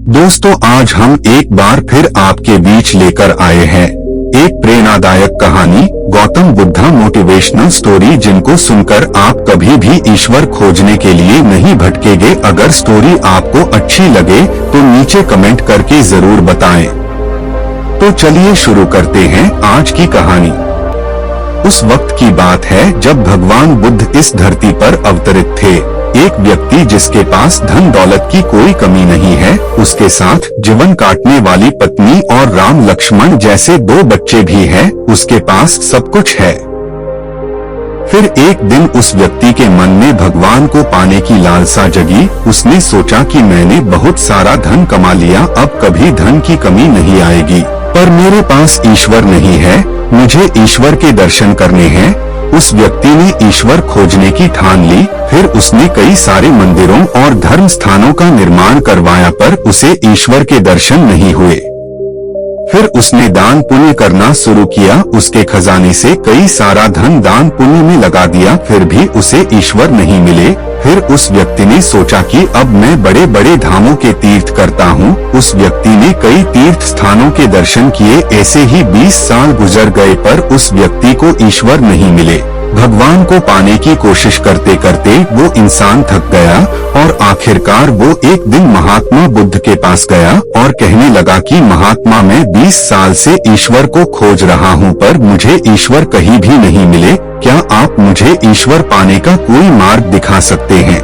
दोस्तों, आज हम एक बार फिर आपके बीच लेकर आए हैं एक प्रेरणादायक कहानी, गौतम बुद्धा मोटिवेशनल स्टोरी, जिनको सुनकर आप कभी भी ईश्वर खोजने के लिए नहीं भटकेंगे। अगर स्टोरी आपको अच्छी लगे तो नीचे कमेंट करके जरूर बताएं। तो चलिए शुरू करते हैं आज की कहानी। उस वक्त की बात है जब भगवान बुद्ध इस धरती पर अवतरित थे। एक व्यक्ति जिसके पास धन दौलत की कोई कमी नहीं है, उसके साथ जीवन काटने वाली पत्नी और राम लक्ष्मण जैसे 2 बच्चे भी हैं, उसके पास सब कुछ है। फिर एक दिन उस व्यक्ति के मन में भगवान को पाने की लालसा जगी। उसने सोचा कि मैंने बहुत सारा धन कमा लिया, अब कभी धन की कमी नहीं आएगी, पर मेरे पास ईश्वर नहीं है, मुझे ईश्वर के दर्शन करने हैं। उस व्यक्ति ने ईश्वर खोजने की ठान ली। फिर उसने कई सारे मंदिरों और धर्म स्थानों का निर्माण करवाया, पर उसे ईश्वर के दर्शन नहीं हुए। फिर उसने दान पुण्य करना शुरू किया। उसके खजाने से कई सारा धन दान पुण्य में लगा दिया, फिर भी उसे ईश्वर नहीं मिले। फिर उस व्यक्ति ने सोचा कि अब मैं बड़े बड़े धामों के तीर्थ करता हूँ। उस व्यक्ति ने कई तीर्थ स्थानों के दर्शन किए। ऐसे ही 20 साल गुजर गए, पर उस व्यक्ति को ईश्वर नहीं मिले। भगवान को पाने की कोशिश करते करते वो इंसान थक गया और आखिरकार वो एक दिन महात्मा बुद्ध के पास गया और कहने लगा कि महात्मा, मैं 20 साल से ईश्वर को खोज रहा हूँ, पर मुझे ईश्वर कहीं भी नहीं मिले। क्या आप मुझे ईश्वर पाने का कोई मार्ग दिखा सकते हैं?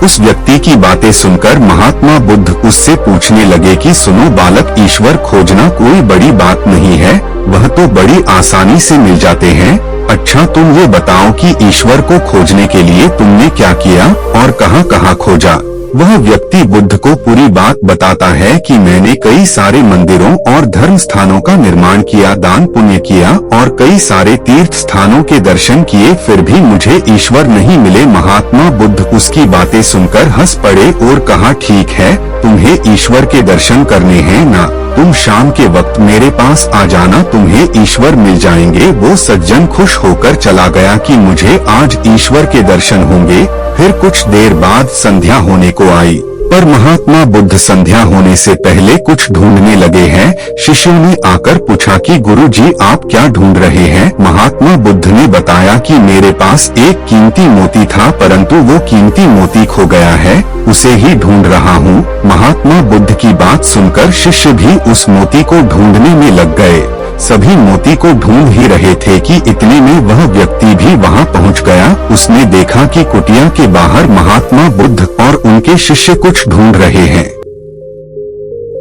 उस व्यक्ति की बातें सुनकर महात्मा बुद्ध उससे पूछने लगे कि सुनो बालक, ईश्वर खोजना कोई बड़ी बात नहीं है, वह तो बड़ी आसानी से मिल जाते हैं। अच्छा, तुम ये बताओ कि ईश्वर को खोजने के लिए तुमने क्या किया और कहाँ-कहाँ खोजा? वह व्यक्ति बुद्ध को पूरी बात बताता है कि मैंने कई सारे मंदिरों और धर्म स्थानों का निर्माण किया, दान पुण्य किया और कई सारे तीर्थ स्थानों के दर्शन किए, फिर भी मुझे ईश्वर नहीं मिले। महात्मा बुद्ध उसकी बातें सुनकर हंस पड़े और कहा, ठीक है, तुम्हें ईश्वर के दर्शन करने हैं ना, तुम शाम के वक्त मेरे पास आ जाना, तुम्हें ईश्वर मिल जाएंगे। वो सज्जन खुश होकर चला गया कि मुझे आज ईश्वर के दर्शन होंगे। फिर कुछ देर बाद संध्या होने को आई, पर महात्मा बुद्ध संध्या होने से पहले कुछ ढूंढने लगे हैं। शिष्यों ने आकर पूछा कि गुरुजी, आप क्या ढूंढ रहे हैं? महात्मा बुद्ध ने बताया कि मेरे पास एक कीमती मोती था, परंतु वो कीमती मोती खो गया है, उसे ही ढूंढ रहा हूँ। महात्मा बुद्ध की बात सुनकर शिष्य भी उस मोती को ढूंढने में लग गए। सभी मोती को ढूंढ ही रहे थे कि इतने में वह व्यक्ति भी वहां पहुंच गया। उसने देखा कि कुटिया के बाहर महात्मा बुद्ध और उनके शिष्य कुछ ढूंढ रहे हैं।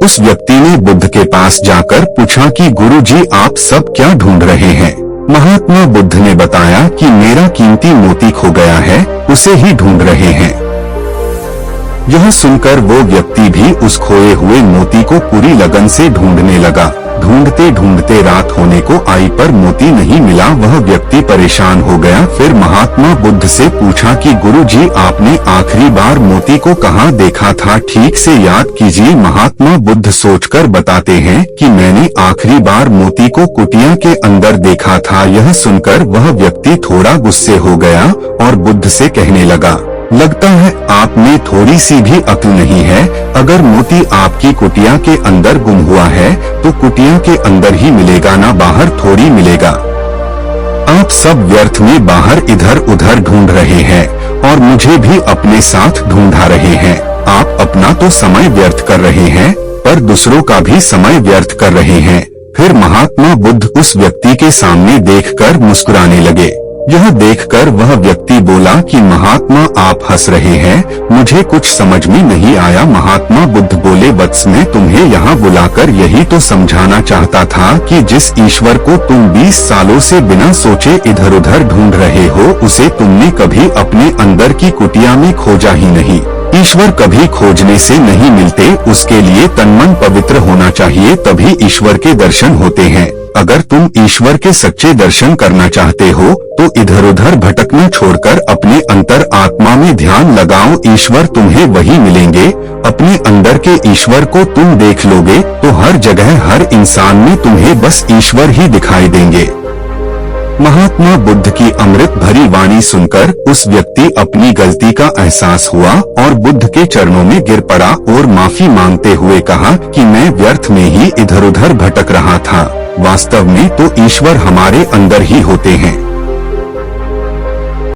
उस व्यक्ति ने बुद्ध के पास जाकर पूछा कि गुरुजी, आप सब क्या ढूंढ रहे हैं? महात्मा बुद्ध ने बताया कि मेरा कीमती मोती खो गया है, उसे ही ढूंढ रहे हैं। यह सुनकर वो व्यक्ति भी उस खोए हुए मोती को पूरी लगन से ढूंढने लगा। ढूंढते ढूंढते रात होने को आई, पर मोती नहीं मिला। वह व्यक्ति परेशान हो गया। फिर महात्मा बुद्ध से पूछा कि गुरुजी, आपने आखिरी बार मोती को कहाँ देखा था? ठीक से याद कीजिए। महात्मा बुद्ध सोचकर बताते हैं कि मैंने आखिरी बार मोती को कुटिया के अंदर देखा था। यह सुनकर वह व्यक्ति थोड़ा गुस्से हो गया और बुद्ध से कहने लगा, लगता है आप में थोड़ी सी भी अक्ल नहीं है। अगर मोती आपकी कुटिया के अंदर गुम हुआ है तो कुटिया के अंदर ही मिलेगा ना, बाहर थोड़ी मिलेगा। आप सब व्यर्थ में बाहर इधर उधर ढूंढ रहे हैं और मुझे भी अपने साथ ढूंढा रहे हैं। आप अपना तो समय व्यर्थ कर रहे हैं, पर दूसरों का भी समय व्यर्थ कर रहे हैं। फिर महात्मा बुद्ध उस व्यक्ति के सामने देखकर मुस्कुराने लगे। यह देखकर वह व्यक्ति बोला कि महात्मा, आप हंस रहे हैं, मुझे कुछ समझ में नहीं आया। महात्मा बुद्ध बोले, वत्स, मैं तुम्हें यहाँ बुलाकर यही तो समझाना चाहता था कि जिस ईश्वर को तुम 20 सालों से बिना सोचे इधर उधर ढूंढ रहे हो, उसे तुमने कभी अपने अंदर की कुटिया में खोजा ही नहीं। ईश्वर कभी खोजने से नहीं मिलते, उसके लिए तन मन पवित्र होना चाहिए, तभी ईश्वर के दर्शन होते हैं। अगर तुम ईश्वर के सच्चे दर्शन करना चाहते हो तो इधर उधर भटकना छोड़कर अपने अंतर आत्मा में ध्यान लगाओ, ईश्वर तुम्हें वही मिलेंगे। अपने अंदर के ईश्वर को तुम देख लोगे तो हर जगह हर इंसान में तुम्हें बस ईश्वर ही दिखाई देंगे। महात्मा बुद्ध की अमृत भरी वाणी सुनकर उस व्यक्ति अपनी गलती का एहसास हुआ और बुद्ध के चरणों में गिर पड़ा और माफी मांगते हुए कहा कि मैं व्यर्थ में ही इधर उधर भटक रहा था। वास्तव में तो ईश्वर हमारे अंदर ही होते हैं।